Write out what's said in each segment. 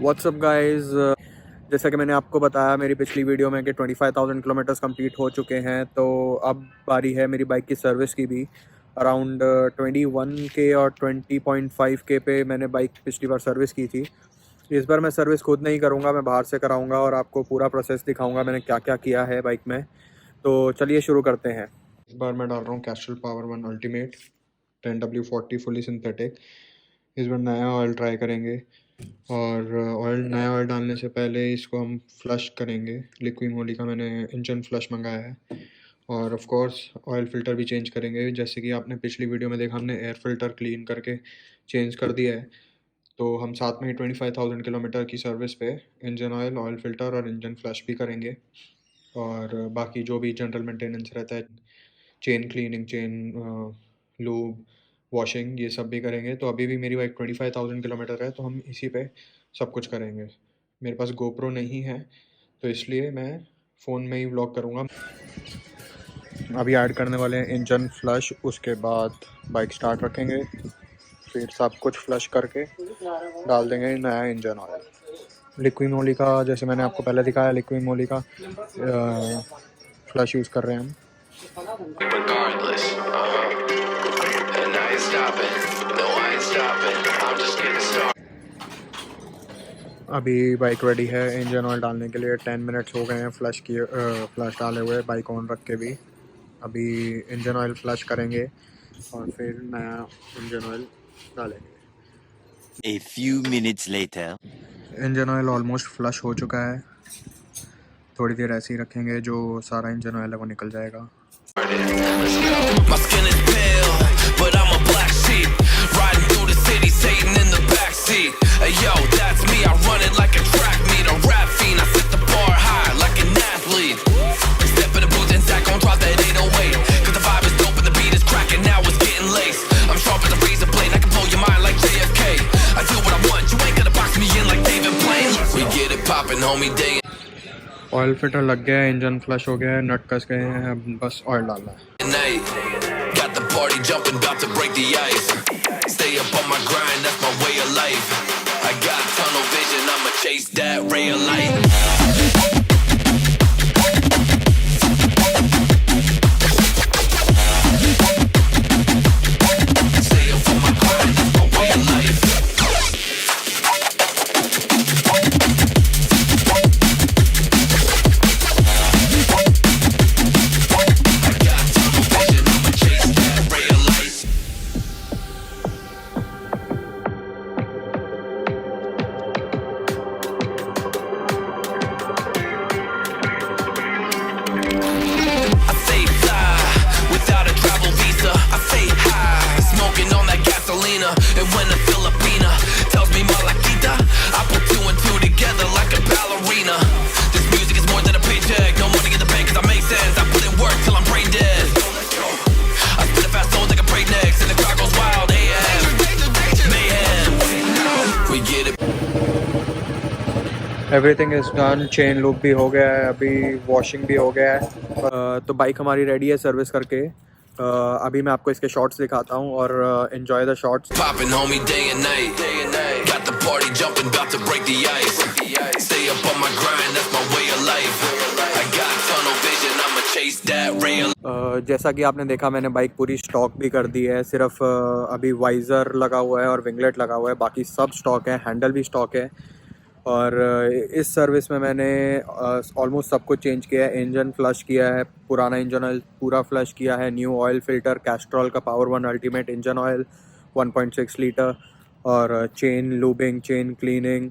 What's up guys, जैसा कि मैंने आपको बताया मेरी पिछली वीडियो में कि 25,000 किलोमीटर्स कंप्लीट हो चुके हैं। तो अब बारी है मेरी बाइक की सर्विस की भी। अराउंड 21K और 20.5K पे मैंने बाइक पिछली बार सर्विस की थी। इस बार मैं सर्विस खुद नहीं करूँगा, मैं बाहर से कराऊँगा और आपको पूरा प्रोसेस दिखाऊँगा मैंने क्या क्या किया है बाइक में। तो चलिए शुरू करते हैं। इस बार मैं डाल रहा हूँ Castrol power 1 ultimate 10W40 fully synthetic. इस बार नया ऑयल ट्राई करेंगे और नया ऑयल डालने से पहले इसको हम फ्लश करेंगे। लिक्विड मोली का मैंने इंजन फ्लश मंगाया है और ऑफ कोर्स ऑयल फ़िल्टर भी चेंज करेंगे। जैसे कि आपने पिछली वीडियो में देखा, हमने एयर फ़िल्टर क्लीन करके चेंज कर दिया है। तो हम साथ में ही 25,000 किलोमीटर की सर्विस पे इंजन ऑयल फ़िल्टर और इंजन फ्लश भी करेंगे और बाकी जो भी जनरल मेंटेनेंस रहता है, chain cleaning, chain lube, washing, ये सब भी करेंगे। तो अभी भी मेरी बाइक 25,000 किलोमीटर है तो हम इसी पे सब कुछ करेंगे। मेरे पास गोप्रो नहीं है तो इसलिए मैं फ़ोन में ही व्लॉग करूँगा। अभी ऐड करने वाले हैं इंजन फ्लश, उसके बाद बाइक स्टार्ट रखेंगे, फिर सब कुछ फ्लश करके डाल देंगे नया इंजन ऑयल। लिक्विड मोली का, जैसे मैंने आपको पहले दिखाया, लिक्विड मोली का फ्लश यूज़ कर रहे हैं हम। अभी बाइक रेडी है इंजन ऑयल डालने के लिए। 10 मिनट्स हो गए हैं फ्लश किए, फ्लश डाले हुए बाइक ऑन रख के भी। अभी इंजन ऑयल फ्लश करेंगे और फिर नया इंजन ऑयल डालेंगे। A few minutes later. Engine oil almost flush हो चुका है। थोड़ी देर ऐसे ही रखेंगे, जो सारा इंजन ऑयल है वो निकल जाएगा। ऑयल फिल्टर लग गया है, इंजन फ्लश हो गया है, नट कस गए हैं, अब बस ऑयल डालना है। Everything is done, chain loop भी हो गया है, अभी वॉशिंग भी हो गया है। तो बाइक हमारी रेडी है सर्विस करके। अभी मैं आपको इसके शॉट्स दिखाता हूँ और एंजॉय द शॉट्स। जैसा कि आपने देखा, मैंने बाइक पूरी स्टॉक भी कर दी है। सिर्फ अभी वाइज़र लगा हुआ है और विंगलेट लगा हुआ है, बाकी सब स्टॉक है, हैंडल भी स्टॉक है। और इस सर्विस में मैंने ऑलमोस्ट सब कुछ चेंज किया है। इंजन फ्लश किया है, पुराना इंजन ऑयल पूरा फ्लश किया है, न्यू ऑयल फ़िल्टर, कैस्ट्रॉल का power 1 ultimate engine oil 1.6 litre, और चेन लूबिंग, चेन क्लीनिंग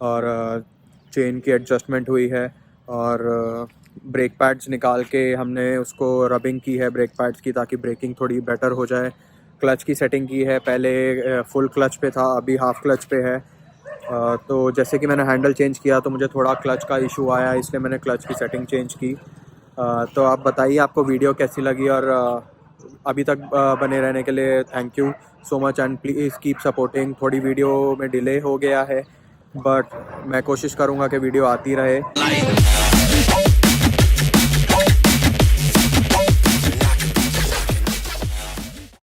और चेन की एडजस्टमेंट हुई है। और ब्रेक पैड्स निकाल के हमने उसको रबिंग की है ब्रेक पैड्स की, ताकि ब्रेकिंग थोड़ी बेटर हो जाए। क्लच की सेटिंग की है, पहले फुल क्लच पे था, अभी हाफ क्लच पे है। तो जैसे कि मैंने हैंडल चेंज किया तो मुझे थोड़ा क्लच का इशू आया, इसलिए मैंने क्लच की सेटिंग चेंज की। तो आप बताइए आपको वीडियो कैसी लगी, और अभी तक बने रहने के लिए thank you so much and please keep supporting. थोड़ी वीडियो में डिले हो गया है बट मैं कोशिश करूँगा कि वीडियो आती रहे।